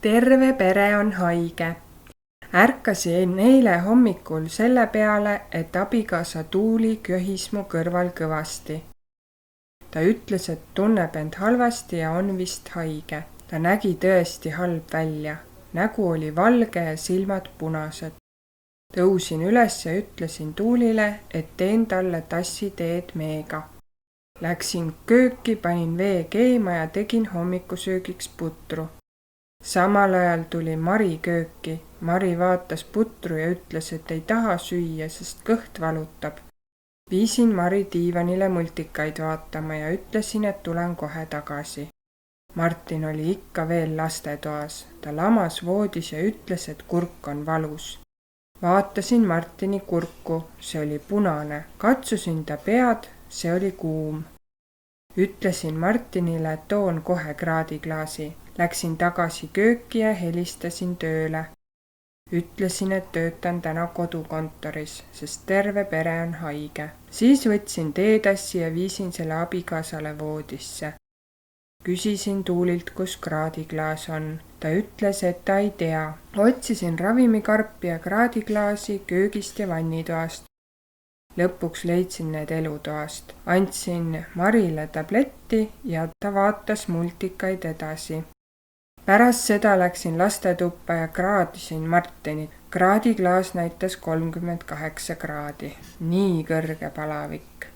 Terve pere on haige. Ärkasin eile hommikul selle peale, et abikaasa Tuuli köhis mu kõrval kõvasti. Ta ütles, et tunneb end halvasti ja on vist haige. Ta nägi tõesti halb välja. Nägu oli valge ja silmad punased. Tõusin üles ja ütlesin Tuulile, et teen talle tassi teed meega. Läksin kööki, panin vee keema ja tegin hommikusöögiks putru. Samal ajal tuli Mari kööki. Mari vaatas putru ja ütles, et ei taha süüa, sest kõht valutab. Viisin Mari diivanile multikaid vaatama ja ütlesin, et tulen kohe tagasi. Martin oli ikka veel lastetoas. Ta lamas voodis ja ütles, et kurk on valus. Vaatasin Martini kurku, see oli punane. Katsusin ta pead, see oli kuum. Ütlesin Martinile, et toon kohe kraadiklaasi. Läksin tagasi kööki ja helistasin tööle. Ütlesin, et töötan täna kodukontoris, sest terve pere on haige. Siis võtsin teetassi ja viisin selle abikaasale voodisse. Küsisin Tuulilt, kus kraadiklaas on. Ta ütles, et ta ei tea. Otsisin ravimikarpi ja kraadiklaasi köögist ja vannitoast. Lõpuks leidsin need elutoast. Andsin Marile tabletti ja ta vaatas multikaid edasi. Pärast seda läksin lastetuppa ja kraadisin Martinit. Kraadiklaas näitas 38 kraadi. Nii kõrge palavik.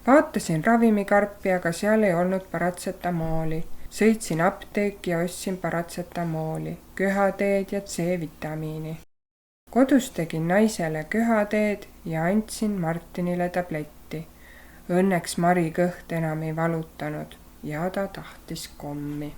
Vaatasin ravimikarpi, aga seal ei olnud paratsetamooli. Sõitsin apteeki ja ostsin paratsetamooli, köhateed ja C-vitamiini. Kodus tegin naisele köhateed ja andsin Martinile tabletti. Õnneks Mari kõht enam ei valutanud ja ta tahtis kommi.